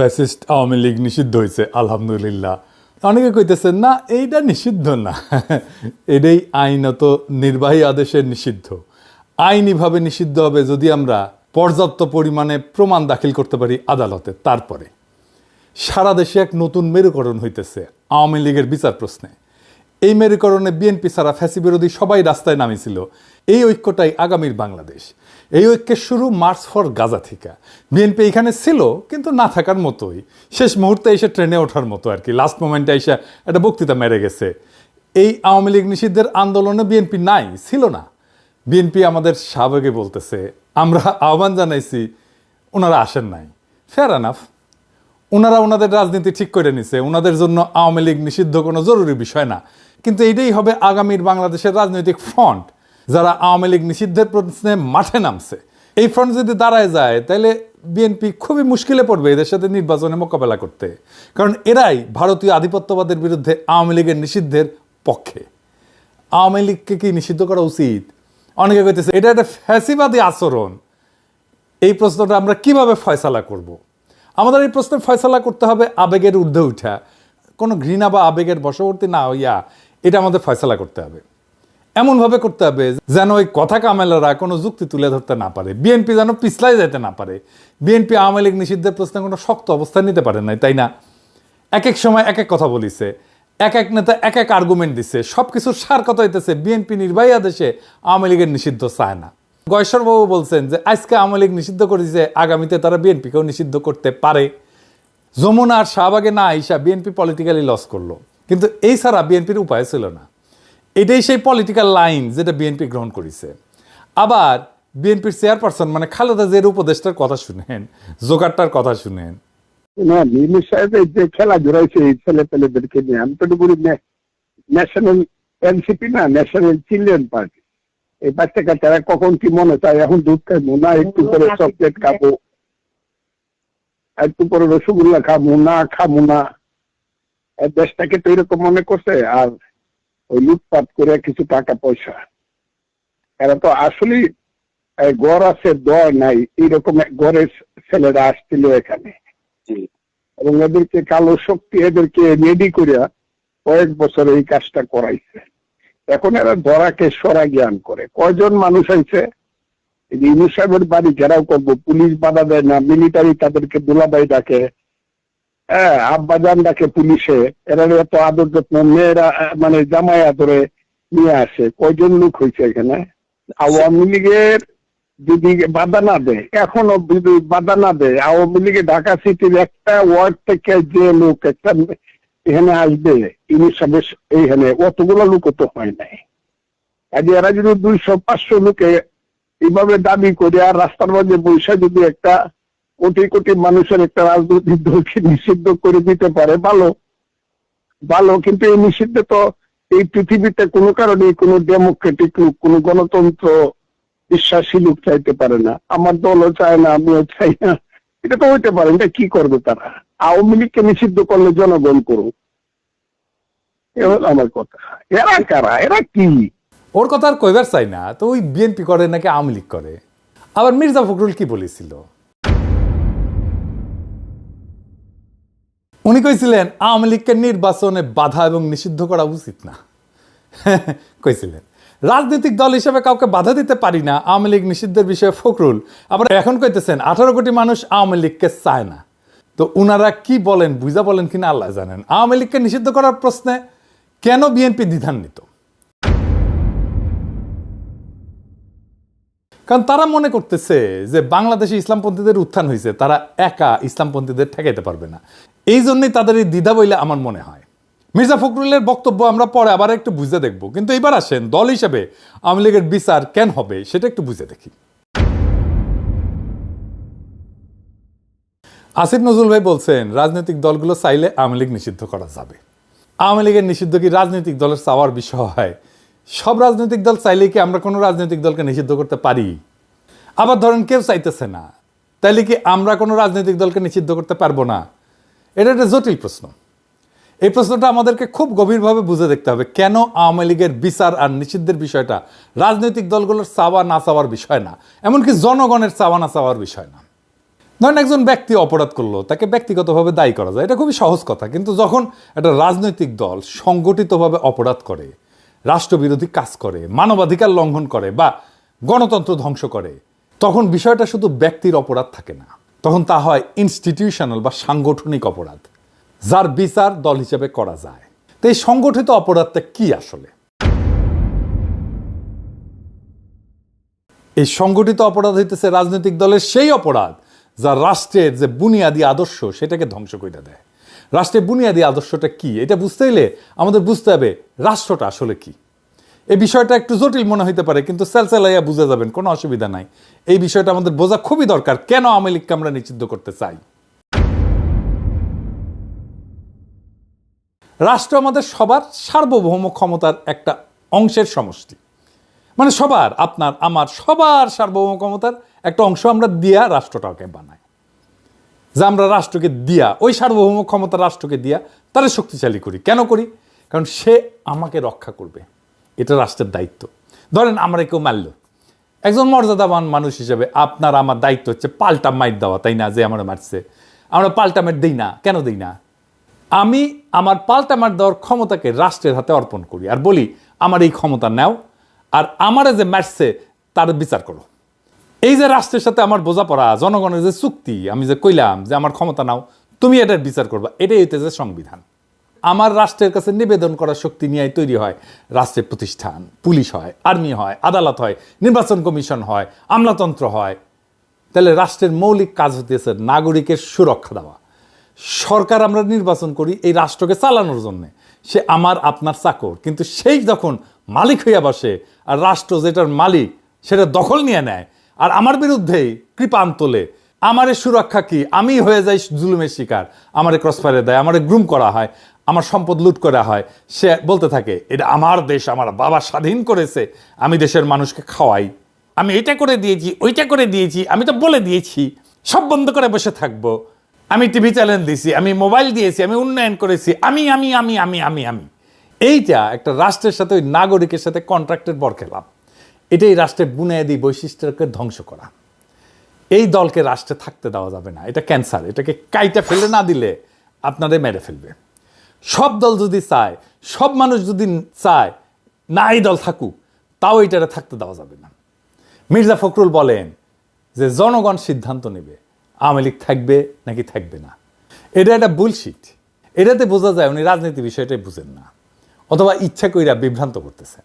Fascist Awami League নিষিদ্ধ হয়েছে আলহামদুলিল্লাহ। অনেকে কইতেছেন না এইটা নিষিদ্ধ না, এটাই আইনত নির্বাহী আদেশের নিষিদ্ধ। আইনিভাবে নিষিদ্ধ হবে যদি আমরা পর্যাপ্ত পরিমাণে প্রমাণ দাখিল করতে পারি আদালতে। তারপরে সারা দেশে এক নতুন মেরুকরণ হইতেছে আওয়ামী লীগের বিচার প্রশ্নে। এই মেরুকরণে বিএনপি ছাড়া ফ্যাসি বিরোধী সবাই রাস্তায় নামিছিল। এই ঐক্যটাই আগামীর বাংলাদেশ। এই ঐক্যের শুরু মার্চ ফর গাজা থেকে। বিএনপি এখানে ছিল কিন্তু না থাকার মতোই, শেষ মুহূর্তে এসে ট্রেনে ওঠার মতো আর কি, লাস্ট মোমেন্টে এসে একটা বক্তৃতা মেরে গেছে। এই আওয়ামী লীগ নিষিদ্ধের আন্দোলনে বিএনপি নাই, ছিল না। বিএনপি আমাদের সাবেকে বলতেছে আমরা আহ্বান জানাইছি, ওনারা আসেন নাই। ফেয়ার এনাফ, ওনারা ওনাদের রাজনীতি ঠিক করে নিছে, ওনাদের জন্য আওয়ামী লীগ নিষিদ্ধ কোনো জরুরি বিষয় না। কিন্তু এইটাই হবে আগামীর বাংলাদেশের রাজনৈতিক ফ্রন্ট, যারা আওয়ামী লীগ নিষিদ্ধের প্রশ্নে মাঠে নামছে। এই ফ্রন্ট যদি দাঁড়ায় যায় তাহলে বিএনপি খুবই মুশকিলে পড়বে এদের সাথে নির্বাচনে মোকাবেলা করতে, কারণ এরাই ভারতীয় আধিপত্যবাদের বিরুদ্ধে আওয়ামী লীগের নিষিদ্ধের পক্ষে। আওয়ামী লীগকে কি নিষিদ্ধ করা উচিত? অনেকে কইতেছে এটা একটা ফ্যাসিবাদী আচরণ। এই প্রশ্নটা আমরা কিভাবে ফয়সালা করব? আমাদের এই প্রশ্নের ফয়সালা করতে হবে আবেগের ঊর্ধ্বে উঠা, কোনো ঘৃণা বা আবেগের বশবর্তী না হইয়া এটা আমাদের ফয়সালা করতে হবে। এমনভাবে করতে হবে যেন ওই কথা কামেলারা কোনো যুক্তি তুলে ধরতে না পারে, বিএনপি যেন পিছলাই যেতে না পারে। বিএনপি আওয়ামী লীগ নিষিদ্ধের প্রশ্নে কোনো শক্ত অবস্থান নিতে পারে নাই, তাই না? এক এক সময় এক এক কথা বলিছে, এক এক নেতা এক এক আর্গুমেন্ট দিচ্ছে। সব কিছুর সার কথা হইতেছে বিএনপি নির্বাহী আদেশে আওয়ামী লীগের নিষিদ্ধ চায় না। গয়েশ্বরবাবু বলছেন যে আজকে আওয়ামী লীগ নিষিদ্ধ করেছে, আগামীতে তারা বিএনপিকেও নিষিদ্ধ করতে পারে। যমুনা আর শাহবাগে না আইসা বিএনপি পলিটিক্যালি লস করলো, কিন্তু এই ছাড়া বিএনপির উপায় ছিল না। এটাই সেই পলিটিক্যাল লাইন যেটা বিএনপি গ্রহণ করেছে। আবার বিএনপির চেয়ারপারসন মানে খালেদা জিয়ার উপদেষ্টার কথা শুনেন, জোগাড়টার কথা শুনেন। যে খেলা জড়াইছে এই ছেলে পেলেদেরকে নিয়ে, আমি তো বলি ন্যাশনাল এনসিপি না, ন্যাশনাল চিলড্রেন পার্টি। এই বাচ্চা কাচ্চারা কখন কি মনে চায়, এখন দুধ খাবো না, একটু পরে চকলেট খাবো, একটু পরে রসগোল্লা খাবো না, খাবো না। দেশটাকে তো এরকম মনে করছে। আর ওই লুটপাট করে কিছু টাকা পয়সা, এরা তো আসলে গড় আছে দর নাই, এইরকম গড়ের ছেলেরা আসছিল এখানে, এবং এদেরকে কালো শক্তি এদেরকে রেডি করিয়া কয়েক বছর এই কাজটা করাইছে। এখন এরা ধরাকে সরা জ্ঞান করে। কয়জন মানুষ আইছে ইউনুস সাহেবের বাড়ি ঘেরাও করবো, পুলিশ বাধা দেয় না, মিলিটারি তাদেরকে দুলাভাই ডাকে, হ্যাঁ আব্বাজান ডাকে পুলিশে, এরা এত আদর যত্ন, মেয়েরা মানে জামাই আদরে নিয়ে আসে। কয়জন লোক হয়েছে এখানে? আওয়ামী লীগের যদি বাধা না দেয়, এখনো যদি বাধা না দেয়, আওয়ামী লীগের ঢাকা সিটির একটা ওয়ার্ড থেকে যে লোক একটা এখানে আসবে ইউনুস সাহেবের এইখানে, অতগুলো লোক তো হয় নাই। কাজে এরা যদি 200-500 লোকে এইভাবে দাবি করে আর রাস্তার মধ্যে বৈশা যদি একটা কোটি কোটি মানুষের একটা রাজনৈতিক দলকে নিষিদ্ধ করে দিতে পারে, ভালো ভালো। কিন্তু এই নিষিদ্ধ তো এই পৃথিবীতে কোনো কারণে কোনো ডেমোক্রেটিক লোক, কোনো গণতন্ত্র বিশ্বাসী লোক চাইতে পারে না। আমার দলও চায় না, আমিও চাই না। এটা তো হইতে পারে। এটা কি করবে তারা? আওয়ামী লীগকে নিষিদ্ধ করলে জনগণ করুক, এ হলো আমার কথা। এরা কারা? এরা কি? ওর কথা আর কইবার চাই না। তো ওই বিএনপি করে নাকি আওয়ামী লীগ করে? আবার মির্জা ফখরুল কি বলেছিল? উনি কইছিলেন আওয়ামী লীগকে নির্বাচনে বাধা এবং নিষিদ্ধ করা উচিত না। কইছিলেন রাজনৈতিক দল হিসেবে কাউকে বাধা দিতে পারি না আওয়ামী লীগ নিষিদ্ধের বিষয়ে ফখরুল। আবার এখন কইতেছেন 18 কোটি মানুষ আওয়ামী লীগকে চায় না। তো উনারা কি বলেন, বুঝা বলেন কিনা আল্লাহ জানেন। আওয়ামী লীগকে নিষিদ্ধ করার প্রশ্নে কেন বিএনপি দ্বিধান্বিত? কারণ তারা মনে করতেছে যে বাংলাদেশে ইসলামপন্থীদের উত্থান হয়েছে, তারা একা ইসলামপন্থীদের ঠেকাইতে পারবে না। এই জন্যই তাদের এই দ্বিধা বইলে আমার মনে হয়। মির্জা ফখরুলের বক্তব্য আমরা পরে আবার একটু বুঝে দেখব, কিন্তু এবার আসেন দল হিসেবে আওয়ামী লীগের বিচার কেন হবে সেটা একটু বুঝে দেখি। আসিফ নজরুল ভাই বলছেন রাজনৈতিক দলগুলো চাইলে আওয়ামী লীগ নিষিদ্ধ করা যাবে। আওয়ামী লীগের নিষিদ্ধ কি রাজনৈতিক দলের চাওয়ার বিষয়? সব রাজনৈতিক দল চাইলে কি আমরা কোনো রাজনৈতিক দলকে নিষিদ্ধ করতে পারি? আবার ধরেন কেউ চাইতেছে না, তাইলে কি আমরা কোনো রাজনৈতিক দলকে নিষিদ্ধ করতে পারবো না? এটা একটা জটিল প্রশ্ন। এই প্রশ্নটা আমাদেরকে খুব গভীরভাবে বুঝে দেখতে হবে। কেন আওয়ামী লীগের বিচার আর নিষিদ্ধের বিষয়টা রাজনৈতিক দলগুলোর চাওয়া না চাওয়ার বিষয় না, এমনকি জনগণের চাওয়া না চাওয়ার বিষয় না। ধরেন একজন ব্যক্তি অপরাধ করলো, তাকে ব্যক্তিগতভাবে দায়ী করা যায়, এটা খুবই সহজ কথা। কিন্তু যখন একটা রাজনৈতিক দল সংগঠিতভাবে অপরাধ করে, রাষ্ট্রবিরোধী কাজ করে, মানবাধিকার লঙ্ঘন করে বা গণতন্ত্র ধ্বংস করে, তখন বিষয়টা শুধু ব্যক্তির অপরাধ থাকে না, তখন তা হয় ইনস্টিটিউশনাল বা সাংগঠনিক অপরাধ, যার বিচার দল হিসেবে করা যায়। তো এই সংগঠিত অপরাধটা কি আসলে? এই সংগঠিত অপরাধ হইতেছে রাজনৈতিক দলের সেই অপরাধ যা রাষ্ট্রের যে বুনিয়াদী আদর্শ সেটাকে ধ্বংস করে দেয়। রাষ্ট্রের বুনিয়াদী আদর্শটা কি, এটা বুঝতে হলে আমাদের বুঝতে হবে রাষ্ট্রটা আসলে কি। এই বিষয়টা একটু জটিল মনে হইতে পারে, কিন্তু সেলসেলাইয়া বুঝে যাবেন, কোনো অসুবিধা নাই। এই বিষয়টা আমাদের বোঝা খুবই দরকার, কেন আওয়ামী লীগকে আমরা নিষিদ্ধ করতে চাই। রাষ্ট্র আমাদের সবার সার্বভৌম ক্ষমতার একটা অংশের সমষ্টি, মানে সবার, আপনার আমার সবার সার্বভৌম ক্ষমতার একটা অংশ আমরা দিয়া রাষ্ট্রটাকে বানাই। যে আমরা রাষ্ট্রকে দিয়া, ওই সার্বভৌম ক্ষমতা রাষ্ট্রকে দিয়া তারা শক্তিশালী করি। কেন করি? কারণ সে আমাকে রক্ষা করবে, এটা রাষ্ট্রের দায়িত্ব। ধরেন আমরা কেউ মারল, একজন মর্যাদাবান মানুষ হিসেবে আপনার আমার দায়িত্ব হচ্ছে পাল্টা মাইট দেওয়া, তাই না? যে আমরা মারছে, আমরা পাল্টা মাইট দিই না। কেন দিই না? আমি আমার পাল্টা মার দেওয়ার ক্ষমতাকে রাষ্ট্রের হাতে অর্পণ করি আর বলি আমার এই ক্ষমতা নাও, আর আমারে যে মারছে তার বিচার করো। এই যে রাষ্ট্রের সাথে আমার বোঝাপড়া, জনগণের যে চুক্তি, আমি যে কইলাম যে আমার ক্ষমতা নাও, তুমি এটার বিচার করবা, এটাই হইতেছে সংবিধান। আমার রাষ্ট্রের কাছে নিবেদন করার শক্তি নিয়ে তৈরি হয় রাষ্ট্রের প্রতিষ্ঠান, পুলিশ হয়, আর্মি হয়, আদালত হয়, নির্বাচন কমিশন হয়, আমলাতন্ত্র হয়। তাহলে রাষ্ট্রের মৌলিক কাজ হতেছে নাগরিকের সুরক্ষা দেওয়া। সরকার আমরা নির্বাচন করি এই রাষ্ট্রকে চালানোর জন্য, সে আমার আপনার চাকর, কিন্তু সেই যখন মালিক হইয়া বসে আর রাষ্ট্র যেটার মালিক সেটা দখল নিয়ে নেয় আর আমার বিরুদ্ধেই কৃপান তোলে, আমারে সুরক্ষা কি? আমি হয়ে যাই জুলুমের শিকার, আমারে ক্রসফায়ারে দেয়, আমারে গ্রুম করা হয়, আমার সম্পদ লুট করা হয়। সে বলতে থাকে এটা আমার দেশ, আমার বাবা স্বাধীন করেছে, আমি দেশের মানুষকে খাওয়াই, আমি এটা করে দিয়েছি, ওইটা করে দিয়েছি, আমি তো বলে দিয়েছি, সব বন্ধ করে বসে থাকবো, আমি টিভি চ্যানেল দিয়েছি, আমি মোবাইল দিয়েছি, আমি উন্নয়ন করেছি, আমি আমি আমি আমি আমি আমি এইটা একটা রাষ্ট্রের সাথে, ওই নাগরিকের সাথে কন্ট্রাক্টের বরখেলাপ। এটাই রাষ্ট্রের বুনিয়াদী বৈশিষ্ট্যকে ধ্বংস করা। এই দলকে রাষ্ট্রে থাকতে দেওয়া যাবে না, এটা ক্যান্সার। এটাকে কাইটা ফেলে না দিলে আপনাদের মেরে ফেলবে। সব দল যদি চায়, সব মানুষ যদি চায় না এই দল থাকুক, তাও এটারে থাকতে দেওয়া যাবে না। মির্জা ফখরুল বলেন যে জনগণ সিদ্ধান্ত নেবে আওয়ামী লীগ থাকবে নাকি থাকবে না। এটা একটা বুলশিট। এটাতে বোঝা যায় উনি রাজনীতি বিষয়টাই বুঝেন না, অথবা ইচ্ছা কইরা বিভ্রান্ত করতেছেন।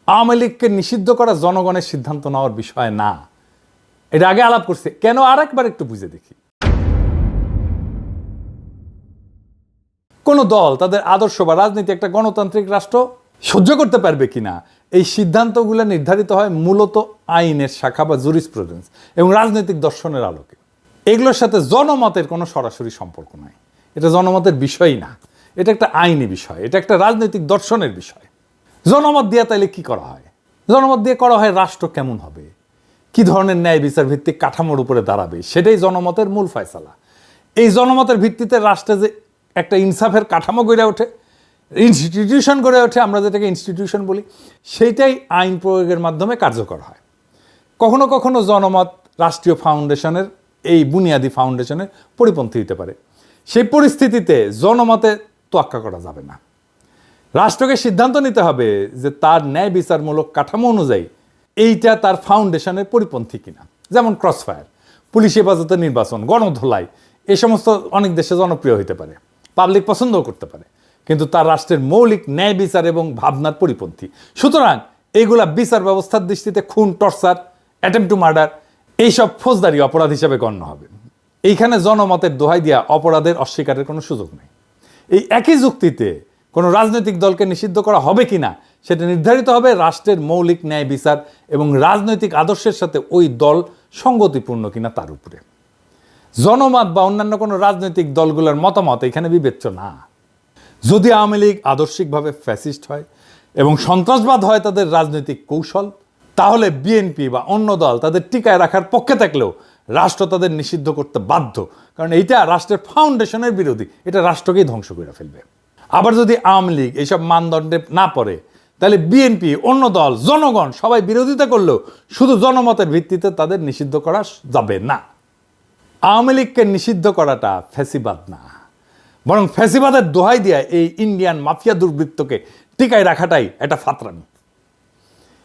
আওয়ামী লীগকে নিষিদ্ধ করা জনগণের সিদ্ধান্ত নেওয়ার বিষয় না, এটা আগে আলাপ করছে কেন, আর একবার একটু বুঝে দেখি। কোন দল তাদের আদর্শ বা রাজনীতি একটা গণতান্ত্রিক রাষ্ট্র সহ্য করতে পারবে কিনা, এই সিদ্ধান্তগুলো নির্ধারিত হয় মূলত আইনের শাখা বা জুরিসপ্রুডেন্স এবং রাজনৈতিক দর্শনের আলোকে। এগুলোর সাথে জনমতের কোনো সরাসরি সম্পর্ক নাই, এটা জনমতের বিষয়ই না, এটা একটা আইনি বিষয়, এটা একটা রাজনৈতিক দর্শনের বিষয়। জনমত দিয়ে তাইলে কি করা হয়? জনমত দিয়ে করা হয় রাষ্ট্র কেমন হবে, কি ধরনের ন্যায় বিচার ভিত্তিক কাঠামোর উপরে দাঁড়াবে, সেটাই জনমতের মূল ফয়সালা। এই জনমতের ভিত্তিতে রাষ্ট্রে যে একটা ইনসাফের কাঠামো গড়ে ওঠে, ইনস্টিটিউশন গড়ে ওঠে, আমরা যেটাকে ইনস্টিটিউশন বলি, সেইটাই আইন প্রয়োগের মাধ্যমে কার্যকর হয়। কখনো কখনো জনমত রাষ্ট্রীয় ফাউন্ডেশনের, এই বুনিয়াদী ফাউন্ডেশনের পরিপন্থী হতে পারে। সেই পরিস্থিতিতে জনমতে তোয়াক্কা করা যাবে না। রাষ্ট্রকে সিদ্ধান্ত নিতে হবে যে তার ন্যায় বিচারমূলক কাঠামো অনুযায়ী এইটা তার ফাউন্ডেশনের পরিপন্থী কিনা। যেমন ক্রসফায়ার, পুলিশ হেফাজতে নির্বাচন, গণধোলাই, এই সমস্ত অনেক দেশে জনপ্রিয় হতে পারে, পাবলিক পছন্দও করতে পারে, কিন্তু তার রাষ্ট্রের মৌলিক ন্যায় বিচার এবং ভাবনার পরিপন্থী। সুতরাং এইগুলা বিচার ব্যবস্থার দৃষ্টিতে খুন, টর্চার, অ্যাটেম্প টু মার্ডার, এইসব ফৌজদারি অপরাধ হিসেবে গণ্য হবে। এইখানে জনমতের দোহাই দিয়া অপরাধের অস্বীকারের কোনো সুযোগ নেই। এই একই যুক্তিতে কোনো রাজনৈতিক দলকে নিষিদ্ধ করা হবে কিনা সেটা নির্ধারিত হবে রাষ্ট্রের মৌলিক ন্যায় বিচার এবং রাজনৈতিক আদর্শের সাথে ওই দল সঙ্গতিপূর্ণ কিনা তার উপরে। জনমত বা অন্যান্য কোনো রাজনৈতিক দলগুলোর মতামত এখানে বিবেচ্য না। যদি আওয়ামী লীগ আদর্শিকভাবে ফ্যাসিস্ট হয় এবং সন্ত্রাসবাদ হয় তাদের রাজনৈতিক কৌশল, তাহলে বিএনপি বা অন্য দল তাদের টিকায় রাখার পক্ষে থাকলেও রাষ্ট্র তাদের নিষিদ্ধ করতে বাধ্য, কারণ এইটা রাষ্ট্রের ফাউন্ডেশনের বিরোধী, এটা রাষ্ট্রকেই ধ্বংস করে ফেলবে। আবার যদি আওয়ামী লীগ এইসব মানদণ্ডে না পড়ে, তাহলে বিএনপি, অন্য দল, জনগণ সবাই বিরোধিতা করলেও শুধু জনমতের ভিত্তিতে তাদের নিষিদ্ধ করা যাবে না। আওয়ামী লীগকে নিষিদ্ধ করাটা ফ্যাসিবাদ না, বরং ফ্যাসিবাদের দোহাই দিয়ে এই ইন্ডিয়ান মাফিয়া দুর্বৃত্তকে টিকায় রাখাটাই একটা ফাতরামি।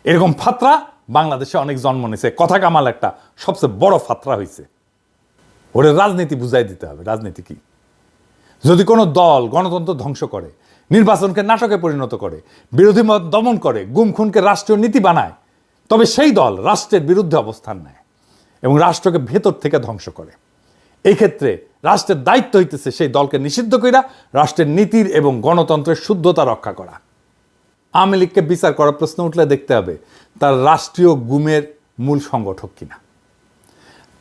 এরকম ফাতরা বাংলাদেশে অনেক জন্ম নিয়েছে, কথা কামাল একটা সবচেয়ে বড় ফাতরা হয়েছে। ওরে রাজনীতি বুঝাই দিতে হবে। রাজনীতি কি? যদি কোনো দল গণতন্ত্র ধ্বংস করে, নির্বাচনকে নাটকে পরিণত করে, বিরোধী মত দমন করে, গুম খুনকে রাষ্ট্রীয় নীতি বানায়, তবে সেই দল রাষ্ট্রের বিরুদ্ধে অবস্থান নেয় এবং রাষ্ট্রকে ভেতর থেকে ধ্বংস করে। এই ক্ষেত্রে রাষ্ট্রের দায়িত্ব হইতেছে সেই দলকে নিষিদ্ধ কইরা রাষ্ট্রের নীতির এবং গণতন্ত্রের শুদ্ধতা রক্ষা করা। আওয়ামী লীগকে বিচার করার প্রশ্ন উঠলে দেখতে হবে তার রাষ্ট্রীয় গুমের মূল সংগঠক কিনা,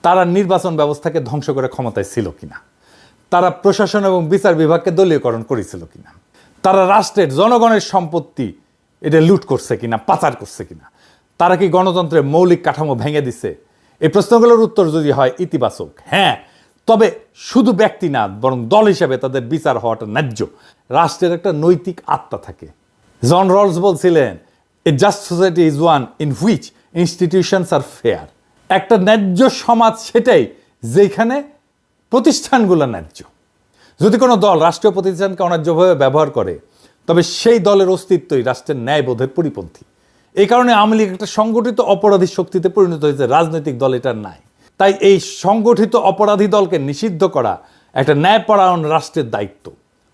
তারা নির্বাচন ব্যবস্থাকে ধ্বংস করে ক্ষমতায় ছিল কিনা, তারা প্রশাসন এবং বিচার বিভাগকে দলীয়করণ করেছিল কিনা, তারা রাষ্ট্রের জনগণের সম্পত্তি এটা লুট করছে কিনা, পাচার করছে কিনা, তারা কি গণতন্ত্রের মৌলিক কাঠামো ভেঙে দিছে। এই প্রশ্নগুলোর উত্তর যদি হয় ইতিবাচক, হ্যাঁ, তবে শুধু ব্যক্তি না বরং দল হিসেবে তাদের বিচার হওয়াটা ন্যায্য। রাষ্ট্রের একটা নৈতিক আত্মা থাকে। জন রলস বলছিলেন, a just society is one in which institutions are fair. একটা ন্যায্য সমাজ সেটাই যেখানে প্রতিষ্ঠানগুলো ন্যায্য। যদি কোনো দল রাষ্ট্রীয় প্রতিষ্ঠানকে অন্যায্যভাবে ব্যবহার করে তবে সেই দলের অস্তিত্বই রাষ্ট্রের ন্যায়বোধের পরিপন্থী। এই কারণে আওয়ামী লীগ একটা সংগঠিত অপরাধী শক্তিতে পরিণত হয়েছে, রাজনৈতিক দল এটা নাই। তাই এই সংগঠিত অপরাধী দলকে নিষিদ্ধ করা একটা ন্যায়পরায়ণ রাষ্ট্রের দায়িত্ব,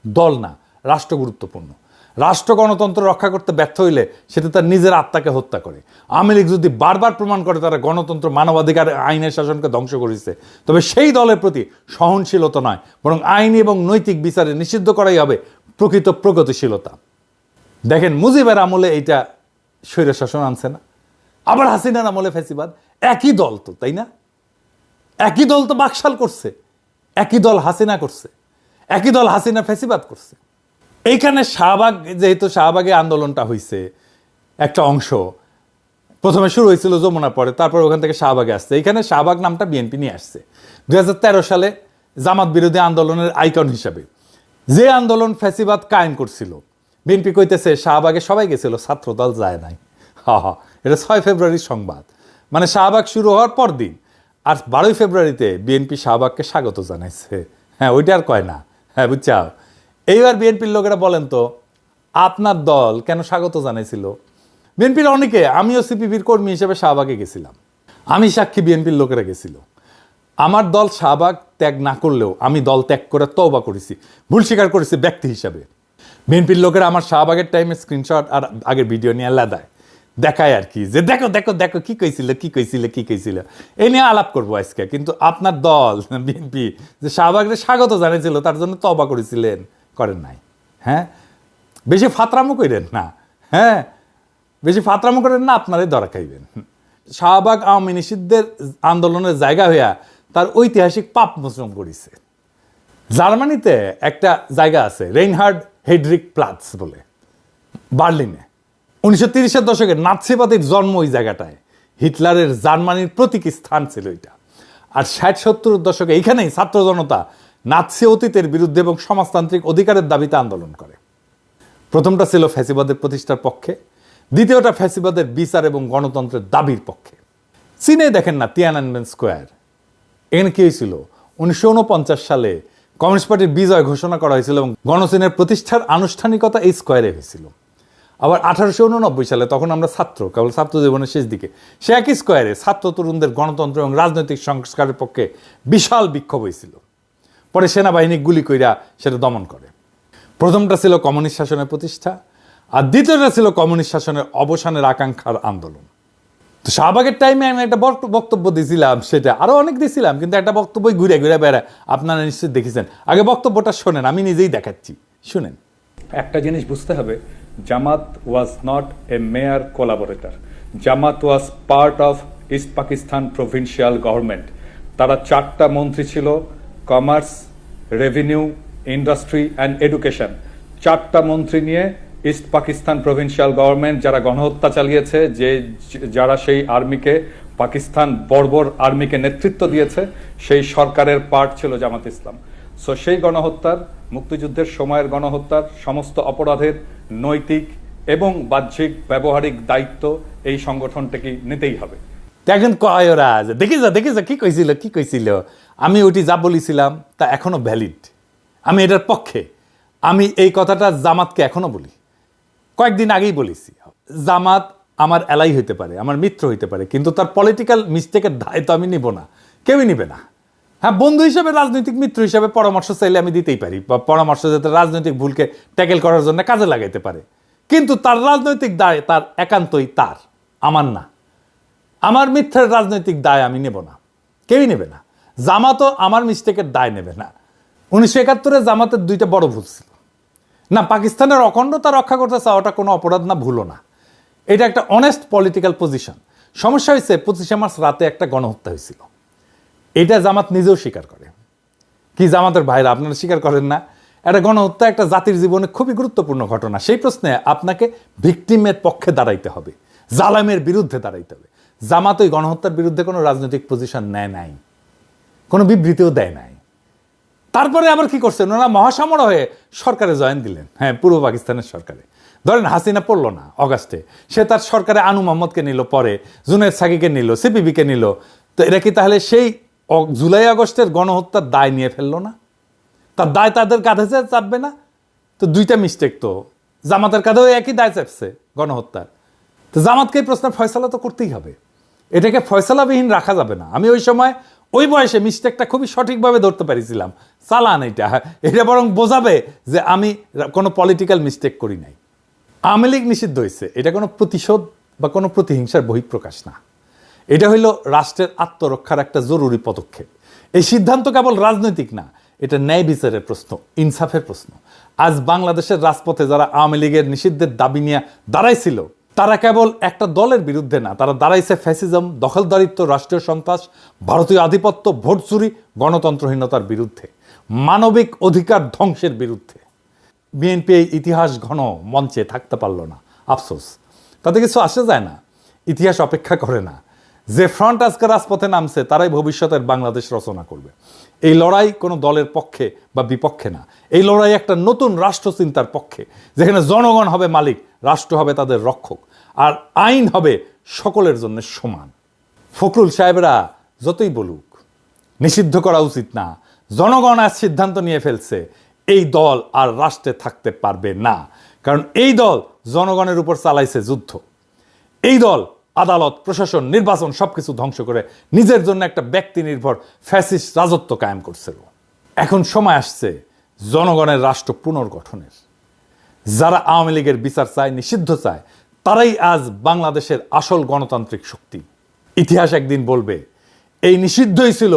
দল না। রাষ্ট্র গুরুত্বপূর্ণ। রাষ্ট্র গণতন্ত্র রক্ষা করতে ব্যর্থ হইলে সেটা তার নিজের আত্মাকে হত্যা করে। আওয়ামী লীগ যদি বারবার প্রমাণ করে তারা গণতন্ত্র, মানবাধিকার, আইনের শাসনকে ধ্বংস করেছে, তবে সেই দলের প্রতি সহনশীলতা নয় বরং আইনি এবং নৈতিক বিচারে নিষিদ্ধ করাই হবে প্রকৃত প্রগতিশীলতা। দেখেন, মুজিবের আমলে এইটা স্বৈর শাসন আনছে না, আবার হাসিনার আমলে ফ্যাসিবাদ। একই দল তো, তাই না? একই দল তো বাকশাল করছে, একই দল হাসিনা করছে, একই দল হাসিনা ফ্যাসিবাদ করছে। এইখানে শাহবাগ, যেহেতু শাহবাগে আন্দোলনটা হয়েছে, একটা অংশ প্রথমে শুরু হয়েছিল যমুনার পরে, তারপর ওখান থেকে শাহবাগে আসছে। এইখানে শাহবাগ নামটা বিএনপি নিয়ে আসছে 2013 সালে জামাত বিরোধী আন্দোলনের আইকন হিসাবে। যে আন্দোলন ফ্যাসিবাদ কায়েম করছিল, বিএনপি কইতেছে শাহবাগে সবাই গেছিল, ছাত্রদল যায় নাই। এটা 6 ফেব্রুয়ারির সংবাদ, মানে শাহবাগ শুরু হওয়ার পর দিন। আর 12 ফেব্রুয়ারিতে বিএনপি শাহবাগকে স্বাগত জানাইছে। হ্যাঁ, ওইটা আর কয় না। হ্যাঁ, বুঝছাও। এইবার বিএনপির লোকেরা বলেন তো, আপনার দল কেন স্বাগত জানাইছিল? বিএনপির অনেকে, আমিও সিপিবির কর্মী হিসেবে শাহবাগে গেছিলাম, আমি সাক্ষী, বিএনপির লোকেরা গেছিল। আমার দল শাহবাগ ত্যাগ না করলেও আমি দল ত্যাগ করে তওবা করেছি, ভুল স্বীকার করেছি ব্যক্তি হিসাবে। বিএনপির লোকেরা আমার শাহবাগের টাইমে স্ক্রিনশট আর আগের ভিডিও নিয়ে দেয়, দেখায় আর কি, যে দেখো দেখো দেখো কি কইছিল কি কইছিল কি কইছিল। এই নিয়ে আলাপ করবো আজকে। কিন্তু আপনার দল বিএনপি যে শাহবাগের স্বাগত জানিয়েছিল তার জন্য তওবা করেছিলেন, করেন নাই। হ্যাঁ, বেশি ফাতরামো করেন না। হ্যাঁ, বেশি ফাতরামো করেন না, আপনারাই ধরা খাইবেন। শাহবাগ আওয়ামী নিষিদ্ধের আন্দোলনের জায়গা হইয়া তার ঐতিহাসিক পাপ মোচন করেছে। জার্মানিতে একটা জায়গা আছে, রেইনহার্ড হেডরিক প্লাটস বলে, বার্লিনে। 1930-এর দশকে নাৎসিবাদীর জন্ম ওই জায়গাটায়। হিটলারের জার্মানির প্রতীকী স্থান ছিল এটা। আর 60-70-এর দশকে এইখানেই ছাত্র জনতা নাৎসি অতীতের বিরুদ্ধে এবং সমাজতান্ত্রিক অধিকারের দাবিতে আন্দোলন করে। প্রথমটা ছিল ফ্যাসিবাদের প্রতিষ্ঠার পক্ষে, দ্বিতীয়টা ফ্যাসিবাদের বিচার এবং গণতন্ত্রের দাবির পক্ষে। চীনে দেখেন না তিয়ানানমেন স্কোয়ার, এখানে কি হয়েছিল? 1949 সালে কমিউনিস্ট পার্টির বিজয় ঘোষণা করা হয়েছিল এবং গণচীনের প্রতিষ্ঠার আনুষ্ঠানিকতা এই স্কোয়ারে হয়েছিল। আবার 1889 সালে, তখন আমরা ছাত্র, কেবল ছাত্র জীবনের শেষ দিকে, সে একই স্কোয়ারে ছাত্র তরুণদের গণতন্ত্র এবং রাজনৈতিক সংস্কারের পক্ষে বিশাল বিক্ষোভ হয়েছিল। পরে সেনাবাহিনী গুলি কইরা সেটা দমন করে। প্রথমটা ছিল কমিউনিস্ট শাসনের প্রতিষ্ঠা, আর দ্বিতীয়টা ছিল কমিউনিস্ট শাসনের অবসানের আকাঙ্ক্ষার আন্দোলন। তো শাহবাগের টাইমে আমি একটা বক্তব্য দিয়েছিলাম, সেটা আরও অনেক দিয়েছিলাম, কিন্তু একটা বক্তব্যই ঘুরে ঘুরে বেড়ায়, আপনারা নিশ্চয়ই দেখেছেন। আগে বক্তব্যটা শোনেন, আমি নিজেই দেখাচ্ছি, শুনেন। একটা জিনিস বুঝতে হবে, Jamaat was not a mere collaborator. Jamaat was part of East Pakistan provincial government. তারা 4টা মন্ত্রী ছিল, commerce, revenue, industry and education. 4টা মন্ত্রী নিয়ে ইস্ট পাকিস্তান প্রভিন্সিয়াল গভর্নমেন্ট যারা গণহত্যা চালিয়েছে, যারা সেই আর্মিকে, পাকিস্তান বর্বর আর্মিকে নেতৃত্ব দিয়েছে, সেই সরকারের পার্ট ছিল জামাত ইসলাম। সো সেই গণহত্যার, মুক্তিযুদ্ধের সময়ের গণহত্যার সমস্ত অপরাধের নৈতিক এবং বাহ্যিক ব্যবহারিক দায়িত্ব এই সংগঠনটাকে নিতেই হবে। তো এখন কয় ওরা যে দেখি যা কি কইছিল আমি ওটি যা বলেছিলাম তা এখনো ভ্যালিড, আমি এটার পক্ষে। আমি এই কথাটা জামাতকে এখনো বলি, কয়েকদিন আগেই বলেছি। জামাত আমার এলাই হইতে পারে, আমার মিত্র হইতে পারে, কিন্তু তার পলিটিক্যাল মিস্টেকের দায় তো আমি নিব না, কেউই নিবে না। হ্যাঁ, বন্ধু হিসেবে, রাজনৈতিক মিত্র হিসেবে পরামর্শ চাইলে আমি দিতেই পারি, বা পরামর্শ যাতে রাজনৈতিক ভুলকে ট্যাকেল করার জন্য কাজে লাগাইতে পারে, কিন্তু তার রাজনৈতিক দায় তার একান্তই তার, আমার না। আমার মিথ্যার রাজনৈতিক দায় আমি নেব না, কেউই নেবে না। জামাতও আমার মিস্টেকের দায় নেবে না। 1971-এ জামাতের দুইটা বড় ভুল ছিল। না, পাকিস্তানের অখণ্ডতা রক্ষা করতে চাওয়াটা কোনো অপরাধ না, ভুলও না, এটা একটা অনেস্ট পলিটিক্যাল পজিশন। সমস্যা হয়েছে 25শে মার্চ রাতে একটা গণহত্যা হয়েছিল, এটা জামাত নিজেও স্বীকার করে। কি জামাতের ভাইরা, আপনারা স্বীকার করেন না? একটা গণহত্যা একটা জাতির জীবনে খুবই গুরুত্বপূর্ণ ঘটনা। সেই প্রশ্নে আপনাকে ভিকটিমের পক্ষে দাঁড়াইতে হবে, জালেমের বিরুদ্ধে দাঁড়াইতে হবে। জামাত ওই গণহত্যার বিরুদ্ধে কোনো রাজনৈতিক পজিশন নেয় নাই, কোনো বিবৃতিও দেয় নাই। তারপরে আবার কি করছেন, ওনারা মহাসামর হয়ে সরকারে জয়েন দিলেন। হ্যাঁ, পূর্ব পাকিস্তানের সরকারে। ধরেন হাসিনা পড়লো না অগাস্টে, সে তার সরকারে আনু মোহাম্মদকে নিল, পরে জুনায়েদ সাকিকে নিল, সিপিবিকে নিল। তো এরা কি তাহলে সেই জুলাই আগস্টের গণহত্যার দায় নিয়ে ফেললো না? তার দায় তাদের কাঁধে চাপবে না? তো দুইটা মিস্টেক তো, জামাতের কাঁধেও একই দায় চাপছে গণহত্যার। তো জামাতকে এই প্রশ্নের ফয়সালা তো করতেই হবে, এটাকে ফয়সালাবিহীন রাখা যাবে না। আমি ওই সময় ওই বয়সে মিস্টেকটা খুবই সঠিকভাবে ধরতে পারিছিলাম। চালান এটা বরং বোঝাবে যে আমি কোনো পলিটিক্যাল মিস্টেক করি নাই। আওয়ামী লীগ নিষিদ্ধ হয়েছে, এটা কোনো প্রতিশোধ বা কোনো প্রতিহিংসার বহিঃপ্রকাশ না, এটা হইল রাষ্ট্রের আত্মরক্ষার একটা জরুরি পদক্ষেপ। এই সিদ্ধান্ত কেবল রাজনৈতিক না, এটা ন্যায় বিচারের প্রশ্ন, ইনসাফের প্রশ্ন। আজ বাংলাদেশের রাজপথে যারা আওয়ামী লীগের নিষিদ্ধের দাবি নিয়ে দাঁড়াইছিল, তারা কেবল একটা দলের বিরুদ্ধে না, তারা দাঁড়াইছে ফ্যাসিজম, দখলদারিত্ব, রাষ্ট্রীয় সন্ত্রাস, ভারতীয় আধিপত্য, ভোট চুরি, গণতন্ত্রহীনতার বিরুদ্ধে, মানবিক অধিকার ধ্বংসের বিরুদ্ধে। বিএনপি এই ইতিহাস ঘন মঞ্চে থাকতে পারল না, আফসোস। তাতে কিছু আসে যায় না, ইতিহাস অপেক্ষা করে না। যে ফ্রন্ট আজকে রাজপথে নামছে তারাই ভবিষ্যতের বাংলাদেশ রচনা করবে। এই লড়াই কোনো দলের পক্ষে বা বিপক্ষে না, এই লড়াই একটা নতুন রাষ্ট্রচিন্তার পক্ষে, যেখানে জনগণ হবে মালিক, রাষ্ট্র হবে তাদের রক্ষক, আর আইন হবে সকলের জন্য সমান। ফখরুল সাহেবরা যতই বলুক নিষিদ্ধ করা উচিত না, জনগণ আজ সিদ্ধান্ত নিয়ে ফেলছে, এই দল আর রাষ্ট্রে থাকতে পারবে না। কারণ এই দল জনগণের উপর চালাইছে যুদ্ধ। এই দল আদালত, প্রশাসন, নির্বাচন সবকিছু ধ্বংস করে নিজের জন্য একটা ব্যক্তি নির্ভর ফ্যাসিস্ট রাজত্ব কায়েম করছিল। এখন সময় আসছে জনগণের রাষ্ট্র পুনর্গঠনের। যারা আওয়ামী লীগের বিচার চায়, নিষিদ্ধ চায়, তারাই আজ বাংলাদেশের আসল গণতান্ত্রিক শক্তি। ইতিহাস একদিন বলবে এই নিষিদ্ধই ছিল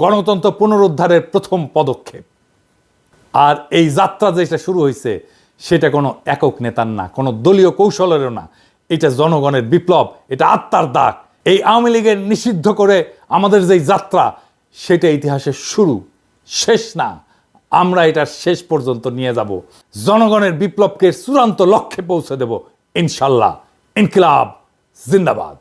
গণতন্ত্র পুনরুদ্ধারের প্রথম পদক্ষেপ। আর এই যাত্রা যেটা শুরু হয়েছে সেটা কোনো একক নেতার না, কোনো দলীয় কৌশলেরও না, এটা জনগণের বিপ্লব, এটা আত্মার দাগ। এই আওয়ামী লীগের নিষিদ্ধ করে আমাদের যেই যাত্রা, সেটা ইতিহাসের শুরু, শেষ না। আমরা এটার শেষ পর্যন্ত নিয়ে যাব, জনগণের বিপ্লবকে চূড়ান্ত লক্ষ্যে পৌঁছে দেব ইনশাল্লাহ। ইনকিলাব জিন্দাবাদ।